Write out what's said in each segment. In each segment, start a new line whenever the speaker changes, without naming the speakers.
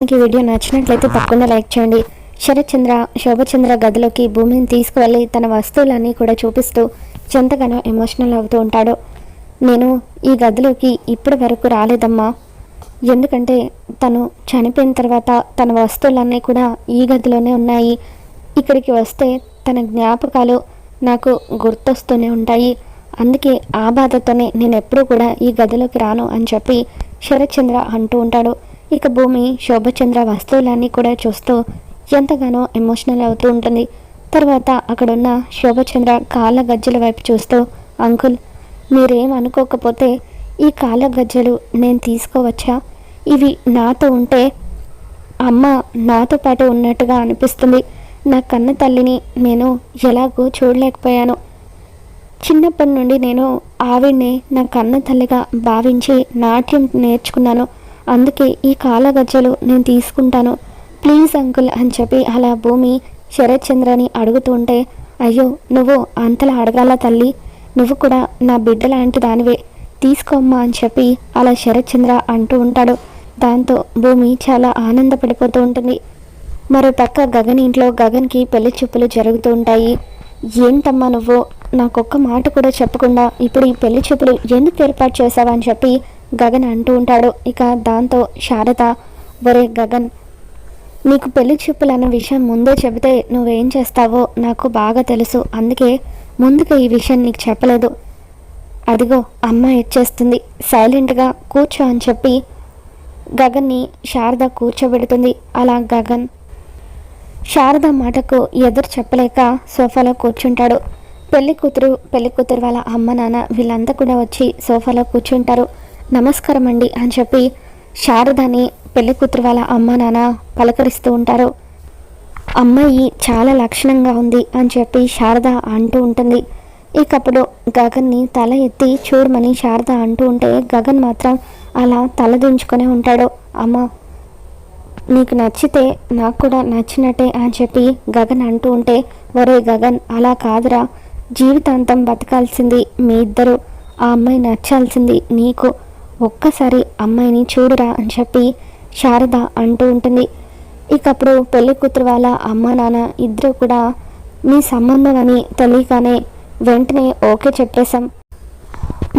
మీకు వీడియో నచ్చినట్లయితే తప్పకుండా లైక్ చేయండి. శరత్చంద్ర శోభచంద్ర గదిలోకి భూమిని తీసుకువెళ్ళి తన వస్తువులన్నీ కూడా చూపిస్తూ ఎంతగానో ఎమోషనల్ అవుతూ ఉంటాడు. నేను ఈ గదిలోకి ఇప్పటి వరకు రాలేదమ్మా, ఎందుకంటే తను చనిపోయిన తర్వాత తన వస్తువులన్నీ కూడా ఈ గదిలోనే ఉన్నాయి. ఇక్కడికి వస్తే తన జ్ఞాపకాలు నాకు గుర్తొస్తూనే ఉంటాయి. అందుకే ఆ బాధతోనే నేను ఎప్పుడూ కూడా ఈ గదిలోకి రాను అని చెప్పి శరత్చంద్ర అంటూ ఉంటాడు. ఇక భూమి శోభచంద్ర వస్తువులన్నీ కూడా చూస్తూ ఎంతగానో ఎమోషనల్ అవుతూ ఉంటుంది. తర్వాత అక్కడున్న శోభచంద్ర కాళ్ళ గజ్జల వైపు చూస్తూ, అంకుల్ మీరేం అనుకోకపోతే ఈ కాళ్ళ గజ్జలు నేను తీసుకోవచ్చా? ఇవి నాతో ఉంటే అమ్మ నాతో పాటు ఉన్నట్టుగా అనిపిస్తుంది. నా కన్న తల్లిని నేను ఎలాగో చూడలేకపోయాను. చిన్నప్పటి నుండి నేను ఆవిడ్ని నా కన్న తల్లిగా భావించి నాట్యం నేర్చుకున్నాను. అందుకే ఈ కాళ్ళ గజ్జలు నేను తీసుకుంటాను, ప్లీజ్ అంకుల్ అని చెప్పి అలా భూమి శరత్చంద్రని అడుగుతూ ఉంటే, అయ్యో నువ్వు అంతలా అడగాల తల్లి, నువ్వు కూడా నా బిడ్డ లాంటి దానివే, తీసుకోమ్మా అని చెప్పి అలా శరత్చంద్ర అంటూ ఉంటాడు. దాంతో భూమి చాలా ఆనందపడిపోతూ ఉంటుంది. మరో పక్క గగన్ ఇంట్లో గగన్కి పెళ్లి చూపులు జరుగుతూ ఉంటాయి. ఏంటమ్మా నువ్వు నాకొక్క మాట కూడా చెప్పకుండా ఇప్పుడు ఈ పెళ్లి చూపులు ఎందుకు ఏర్పాటు చేశావని చెప్పి గగన్ అంటూ ఉంటాడు. ఇక దాంతో శారద, ఒరే గగన్, నీకు పెళ్లి చూపులు అన్న విషయం ముందే చెబితే నువ్వేం చేస్తావో నాకు బాగా తెలుసు, అందుకే ముందుగా ఈ విషయం నీకు చెప్పలేదు. అదిగో అమ్మ ఇచ్చేస్తుంది, సైలెంట్గా కూర్చో అని చెప్పి గగన్ని శారద కూర్చోబెడుతుంది. అలా గగన్ శారద మాటకు ఎదురు చెప్పలేక సోఫాలో కూర్చుంటాడు. పెళ్లి కూతురు వాళ్ళ అమ్మ నాన్న వీళ్ళంతా కూడా వచ్చి సోఫాలో కూర్చుంటారు. నమస్కారం అండి అని చెప్పి శారదని పెళ్లి కూతురు వాళ్ళ అమ్మ నాన్న పలకరిస్తూ ఉంటారు. అమ్మాయి చాలా లక్షణంగా ఉంది అని చెప్పి శారద అంటూ ఉంటుంది. ఇకప్పుడు గగన్ని తల ఎత్తి చూడమని శారద అంటూ ఉంటే గగన్ మాత్రం అలా తలదించుకొని ఉంటాడు. అమ్మ నీకు నచ్చితే నాకు కూడా నచ్చినట్టే అని చెప్పి గగన్ అంటూ ఉంటే, ఒరే గగన్ అలా కాదురా, జీవితాంతం బతకాల్సింది మీ ఇద్దరు, ఆ అమ్మాయి నచ్చాల్సింది నీకు, ఒక్కసారి అమ్మాయిని చూడురా అని చెప్పి శారద అంటూ ఉంటుంది. ఇకప్పుడు పెళ్లి కూతురు వాళ్ళ అమ్మ నాన్న ఇద్దరు కూడా మీ సంబంధం అని తెలియగానే వెంటనే ఓకే చెప్పేశాం,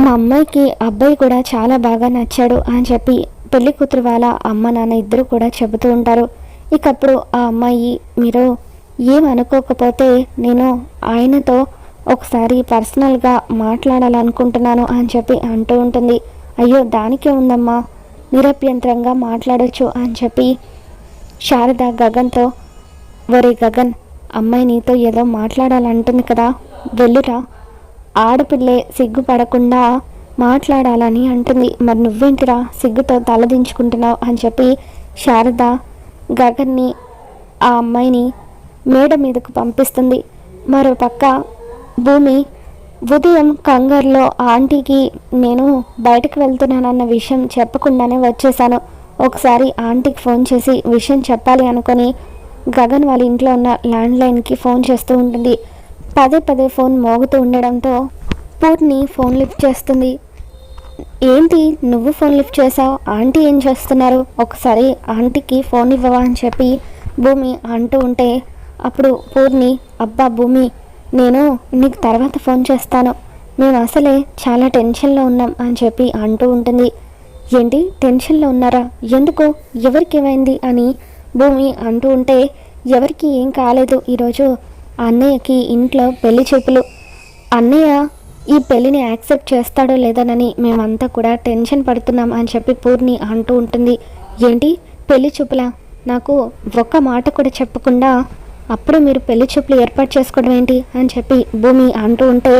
మా అమ్మాయికి అబ్బాయి కూడా చాలా బాగా నచ్చాడు అని చెప్పి పెళ్లి కూతురు వాళ్ళ అమ్మ నాన్న ఇద్దరు కూడా చెబుతూ ఉంటారు. ఇకప్పుడు ఆ అమ్మాయి, మీరు ఏమనుకోకపోతే నేను ఆయనతో ఒకసారి పర్సనల్గా మాట్లాడాలనుకుంటున్నాను అని చెప్పి అంటూ ఉంటుంది. అయ్యో దానికే ఉందమ్మా, నిరభ్యంతరంగా మాట్లాడచ్చు అని చెప్పి శారద గగన్తో, ఒరే గగన్, అమ్మాయి నీతో ఏదో మాట్లాడాలంటుంది కదా, వెళ్ళురా, ఆడపిల్లే సిగ్గుపడకుండా మాట్లాడాలని అంటుంది, మరి నువ్వేంటిరా సిగ్గుతో తలదించుకుంటున్నావు అని చెప్పి శారద గగన్ని ఆ అమ్మాయిని మేడ మీదకు పంపిస్తుంది. మరో పక్క భూమి ఉదయం కంగారులో ఆంటీకి నేను బయటకు వెళ్తున్నానన్న విషయం చెప్పకుండానే వచ్చేసాను, ఒకసారి ఆంటీకి ఫోన్ చేసి విషయం చెప్పాలి అనుకొని గగన్ వాళ్ళ ఇంట్లో ఉన్న ల్యాండ్లైన్కి ఫోన్ చేస్తూ ఉంటుంది. పదే పదే ఫోన్ మోగుతూ ఉండడంతో పూర్ణి ఫోన్ లిఫ్ట్ చేస్తుంది. ఏంటి నువ్వు ఫోన్ లిఫ్ట్ చేసావు, ఆంటీ ఏం చేస్తున్నారు, ఒకసారి ఆంటీకి ఫోన్ ఇవ్వవా అని చెప్పి భూమి అంటూ ఉంటే, అప్పుడు పూర్ణి, అబ్బా భూమి, నేను నీకు తర్వాత ఫోన్ చేస్తాను, మేము అసలే చాలా టెన్షన్లో ఉన్నాం అని చెప్పి అంటూ ఉంటుంది. ఏంటి టెన్షన్లో ఉన్నారా, ఎందుకు, ఎవరికి ఏమైంది అని భూమి అంటూ ఉంటే, ఎవరికి ఏం కాలేదు, ఈరోజు అన్నయ్యకి ఇంట్లో పెళ్లి చూపులు, అన్నయ్య ఈ పెళ్ళిని యాక్సెప్ట్ చేస్తాడో లేదనని మేమంతా కూడా టెన్షన్ పడుతున్నాం అని చెప్పి పూర్ణి అంటూ ఉంటుంది. ఏంటి పెళ్లి చూపులా, నాకు ఒక్క మాట కూడా చెప్పకుండా అప్పుడు మీరు పెళ్లి చూపులు ఏర్పాటు చేసుకోవడం ఏంటి అని చెప్పి భూమి అంటూ ఉంటే,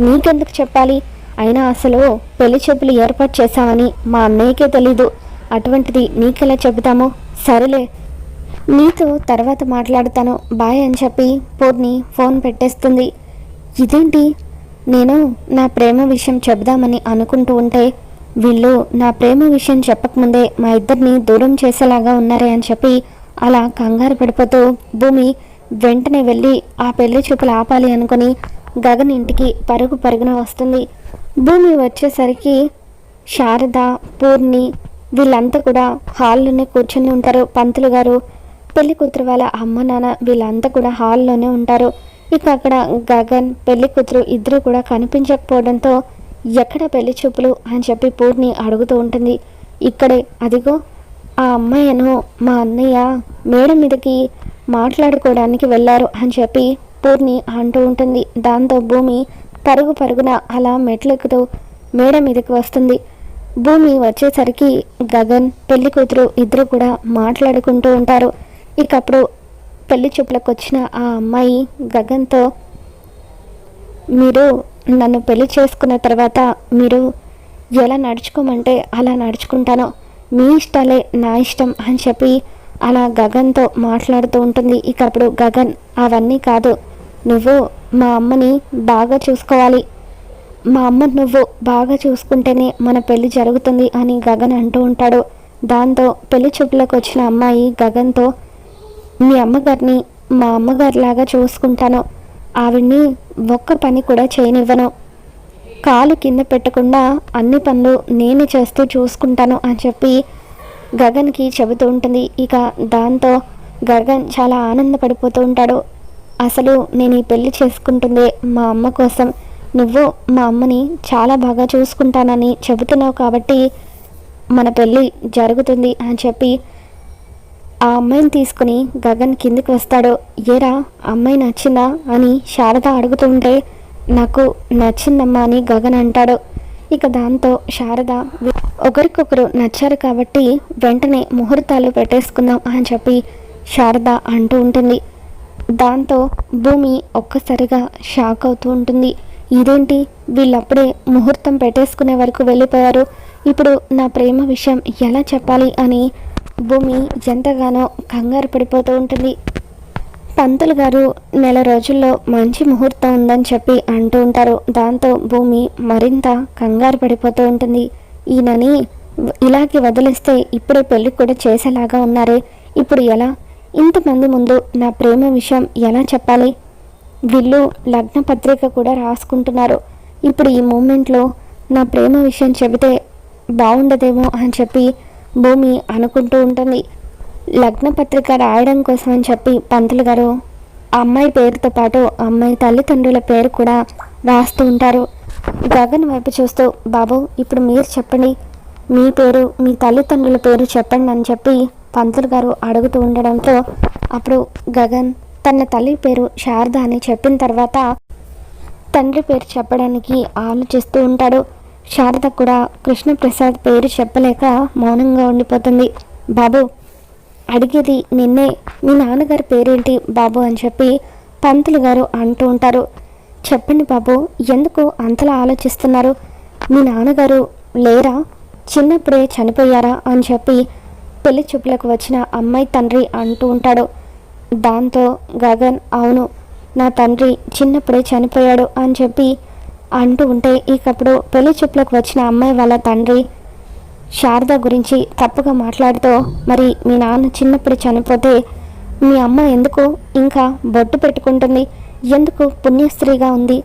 నీకెందుకు చెప్పాలి, అయినా అసలు పెళ్లి చూపులు ఏర్పాటు చేశామని మా అన్నయ్యకే తెలీదు, అటువంటిది నీకెలా చెబుతాము, సరేలే నీతో తర్వాత మాట్లాడుతాను, బాయ్ అని చెప్పి పూర్ణి ఫోన్ పెట్టేస్తుంది. ఇదేంటి, నేను నా ప్రేమ విషయం చెబుదామని అనుకుంటూ ఉంటే వీళ్ళు నా ప్రేమ విషయం చెప్పకముందే మా ఇద్దరిని దూరం చేసేలాగా ఉన్నారే అని చెప్పి అలా కంగారు పడిపోతూ భూమి వెంటనే వెళ్ళి ఆ పెళ్లి చూపులు ఆపాలి అనుకుని గగన్ ఇంటికి పరుగున వస్తుంది. భూమి వచ్చేసరికి శారద, పూర్ణి వీళ్ళంతా కూడా హాల్లోనే కూర్చొని ఉంటారు. పంతులు గారు, పెళ్లి కూతురు వాళ్ళ అమ్మ నాన్న వీళ్ళంతా కూడా హాల్లోనే ఉంటారు. ఇక అక్కడ గగన్, పెళ్లి కూతురు ఇద్దరు కూడా కనిపించకపోవడంతో ఎక్కడ పెళ్లి చూపులు అని చెప్పి పూర్ణి అడుగుతూ ఉంటుంది. ఇక్కడే, అదిగో ఆ అమ్మాయిను మా అన్నయ్య మేడ మీదకి మాట్లాడుకోవడానికి వెళ్ళారు అని చెప్పి పూర్ణి అంటూ ఉంటుంది. దాంతో భూమి పరుగు పరుగున అలా మెట్లెక్కుతూ మేడ మీదకి వస్తుంది. భూమి వచ్చేసరికి గగన్, పెళ్లి కూతురు ఇద్దరు కూడా మాట్లాడుకుంటూ ఉంటారు. ఇక అప్పుడు పెళ్లి చూపులకు వచ్చిన ఆ అమ్మాయి గగన్తో, మీరు నన్ను పెళ్లి చేసుకున్న తర్వాత మీరు ఎలా నడుచుకోమంటే అలా నడుచుకుంటాను, మీ ఇష్టాలే నా ఇష్టం అని చెప్పి అలా గగన్తో మాట్లాడుతూ ఉంటుంది. ఇక అప్పుడు గగన్, అవన్నీ కాదు, నువ్వు మా అమ్మని బాగా చూసుకోవాలి, మా అమ్మను నువ్వు బాగా చూసుకుంటేనే మన పెళ్లి జరుగుతుంది అని గగన్ అంటూ ఉంటాడు. దాంతో పెళ్లి చూపులకు వచ్చిన అమ్మాయి గగన్తో, మీ అమ్మగారిని మా అమ్మగారిలాగా చూసుకుంటాను, ఆవిడ్ని ఒక్క పని కూడా చేయనివ్వను, కాలు కింద పెట్టకుండా అన్ని పనులు నేను చేస్తూ చూసుకుంటాను అని చెప్పి గగన్కి చెబుతూ ఉంటుంది. ఇక దాంతో గగన్ చాలా ఆనందపడిపోతూ ఉంటాడు. అసలు నేను ఈ పెళ్లి చేసుకుంటుందే మా అమ్మ కోసం, నువ్వు మా అమ్మని చాలా బాగా చూసుకుంటానని చెబుతున్నావు కాబట్టి మన పెళ్ళి జరుగుతుంది అని చెప్పి ఆ అమ్మాయిని తీసుకుని గగన్ కిందికి వస్తాడు. ఏరా, అమ్మాయి నచ్చిందా అని శారద అడుగుతుంటే, నాకు నచ్చిందమ్మా అని గగన్ అంటాడు. ఇక దాంతో శారద, ఒకరికొకరు నచ్చారు కాబట్టి వెంటనే ముహూర్తాలు పెట్టేసుకుందాం అని చెప్పి శారద అంటూ ఉంటుంది. దాంతో భూమి ఒక్కసారిగా షాక్ అవుతూ ఉంటుంది. ఇదేంటి, వీళ్ళప్పుడే ముహూర్తం పెట్టేసుకునే వరకు వెళ్ళిపోయారు, ఇప్పుడు నా ప్రేమ విషయం ఎలా చెప్పాలి అని భూమి ఎంతగానో కంగారు పడిపోతూ ఉంటుంది. పంతులు గారు నెల రోజుల్లో మంచి ముహూర్తం ఉందని చెప్పి అంటూ ఉంటారు. దాంతో భూమి మరింత కంగారు పడిపోతూ ఉంటుంది. ఈయనని ఇలాగే వదిలేస్తే ఇప్పుడే పెళ్ళి కూడా చేసేలాగా ఉన్నారే, ఇప్పుడు ఎలా, ఇంతమంది ముందు నా ప్రేమ విషయం ఎలా చెప్పాలి, వీళ్ళు లగ్న పత్రిక కూడా రాసుకుంటున్నారు, ఇప్పుడు ఈ మూమెంట్లో నా ప్రేమ విషయం చెబితే బాగుండదేమో అని చెప్పి భూమి అనుకుంటూ ఉంటుంది. లగ్న పత్రిక రాయడం కోసం అని చెప్పి పంతులు గారు అమ్మాయి పేరుతో పాటు అమ్మాయి తల్లిదండ్రుల పేరు కూడా రాస్తూ ఉంటారు. గగన్ వైపు చూస్తూ, బాబు ఇప్పుడు మీరు చెప్పండి, మీ పేరు మీ తల్లిదండ్రుల పేరు చెప్పండి అని చెప్పి పంతులు గారు అడుగుతూ ఉండడంతో అప్పుడు గగన్ తన తల్లి పేరు శారద అని చెప్పిన తర్వాత తండ్రి పేరు చెప్పడానికి ఆలోచిస్తూ ఉంటాడు. శారద కూడా కృష్ణప్రసాద్ పేరు చెప్పలేక మౌనంగా ఉండిపోతుంది. బాబు, అడిగేది నిన్నే, మీ నాన్నగారి పేరేంటి బాబు అని చెప్పి పంతులు గారు అంటూ ఉంటారు. చెప్పండి బాబు, ఎందుకు అంతలా ఆలోచిస్తున్నారు, మీ నాన్నగారు లేరా, చిన్నప్పుడే చనిపోయారా అని చెప్పి పెళ్లి చూపులకు వచ్చిన అమ్మాయి తండ్రి అంటూ ఉంటాడు. దాంతో గగన్, అవును, నా తండ్రి చిన్నప్పుడే చనిపోయాడు అని చెప్పి అంటూ ఉంటే ఇకప్పుడు పెళ్లి చూపులకు వచ్చిన అమ్మాయి వాళ్ళ తండ్రి శారద గురించి తప్పుగా మాట్లాడుతూ, మరి మీ నాన్న చిన్నప్పుడు చనిపోతే మీ అమ్మ ఎందుకు ఇంకా బొట్టు పెట్టుకుంటుంది, ఎందుకు పుణ్యస్త్రీగా ఉంది,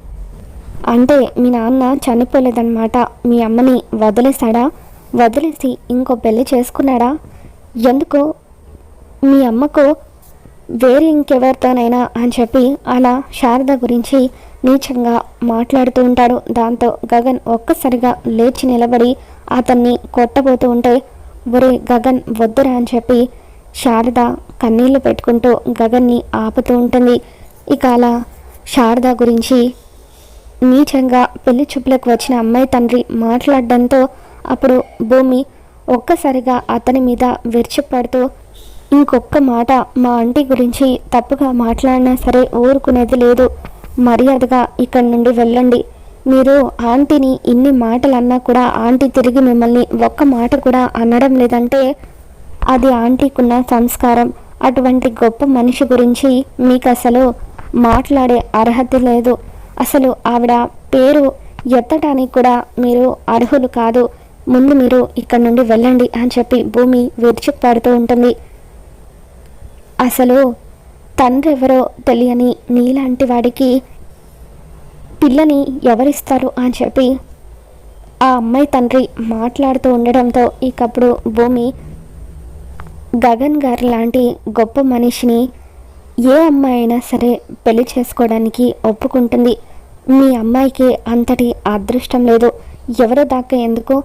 అంటే మీ నాన్న చనిపోలేదన్నమాట, మీ అమ్మని వదిలేశాడా, వదిలేసి ఇంకో పెళ్లి చేసుకున్నాడా, ఎందుకు మీ అమ్మకు వేరే ఇంకెవరితోనైనా అని చెప్పి అలా శారద గురించి నీచంగా మాట్లాడుతూ ఉంటాడు. దాంతో గగన్ ఒక్కసారిగా లేచి నిలబడి అతన్ని కొట్టబోతూ ఉంటే, ఒరే గగన్ వద్దురా అని చెప్పి శారద కన్నీళ్లు పెట్టుకుంటూ గగన్ని ఆపుతూ ఉంటుంది. ఇక అలా శారద గురించి నీచంగా పెళ్లి చూపులకు వచ్చిన అమ్మాయి తండ్రి మాట్లాడడంతో అప్పుడు భూమి ఒక్కసారిగా అతని మీద విరుచుపడుతూ, ఇంకొక్క మాట మా ఆంటీ గురించి తప్పుగా మాట్లాడినా సరే ఊరుకునేది లేదు, మర్యాదగా ఇక్కడి నుండి వెళ్ళండి, మీరు ఆంటీని ఇన్ని మాటలు అన్నా కూడా ఆంటీ తిరిగి మిమ్మల్ని ఒక్క మాట కూడా అనడం లేదంటే అది ఆంటీకున్న సంస్కారం, అటువంటి గొప్ప మనిషి గురించి మీకు అసలు మాట్లాడే అర్హత లేదు, అసలు ఆవిడ పేరు ఎత్తడానికి కూడా మీరు అర్హులు కాదు, ముందు మీరు ఇక్కడి నుండి వెళ్ళండి అని చెప్పి భూమి విరుచుకుపడుతూ ఉంటుంది. అసలు తండ్రి ఎవరో తెలియని నీలాంటి వాడికి పిల్లని ఎవరిస్తారు అని చెప్పి ఆ అమ్మాయి తండ్రి మాట్లాడుతూ ఉండడంతో ఇకప్పుడు భూమి గగన్ గారు లాంటి గొప్ప మనిషిని ఏ అమ్మాయి అయినా సరే పెళ్లి చేసుకోవడానికి ఒప్పుకుంటుంది. మీ అమ్మాయికి అంతటి అదృష్టం లేదు, ఎవరో దాకా ఎందుకు,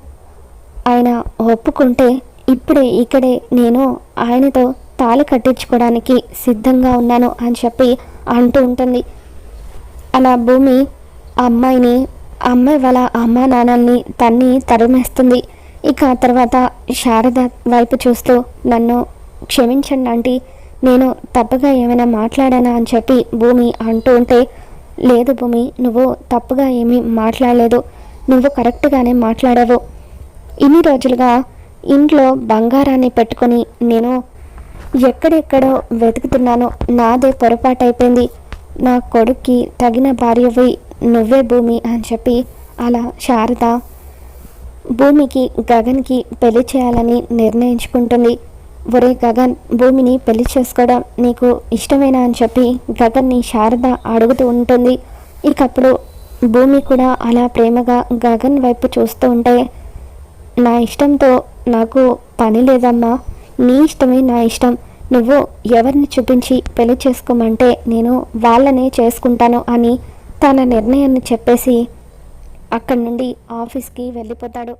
ఆయన ఒప్పుకుంటే ఇప్పుడే ఇక్కడే నేను ఆయనతో తాళి కట్టించుకోవడానికి సిద్ధంగా ఉన్నాను అని చెప్పి అంటూ ఉంటుంది. అలా భూమి ఆ అమ్మాయి వాళ్ళ అమ్మా నాన్నల్ని తన్ని తరిమేస్తుంది. ఇక ఆ తర్వాత శారద వైపు చూస్తూ, నన్ను క్షమించండి ఆంటీ, నేను తప్పుగా ఏమైనా మాట్లాడానా అని చెప్పి భూమి అంటూ ఉంటే, లేదు భూమి, నువ్వు తప్పుగా ఏమీ మాట్లాడలేదు, నువ్వు కరెక్ట్గానే మాట్లాడావు. ఇన్ని రోజులుగా ఇంట్లో బంగారాన్ని పెట్టుకొని నేను ఎక్కడెక్కడో వెతుకుతున్నాను, నాదే పొరపాటు అయిపోయింది, నా కొడుక్కి తగిన భార్యవి నువ్వే భూమి అని చెప్పి అలా శారద భూమికి గగన్కి పెళ్లి చేయాలని నిర్ణయించుకుంటుంది. ఒరే గగన్, భూమిని పెళ్లి చేసుకోవడం నీకు ఇష్టమేనా అని చెప్పి గగన్ని శారద అడుగుతూ ఉంటుంది. ఇకప్పుడు భూమి కూడా అలా ప్రేమగా గగన్ వైపు చూస్తూ ఉంటే, నా ఇష్టంతో నాకు పని లేదమ్మా, నీ ఇష్టమే నా ఇష్టం, నువ్వు ఎవరిని చూపించి పెళ్లి చేసుకోమంటే నేను వాళ్ళనే చేసుకుంటాను అని తన నిర్ణయాన్ని చెప్పేసి అక్కడి నుండి ఆఫీస్కి వెళ్ళిపోతాడు.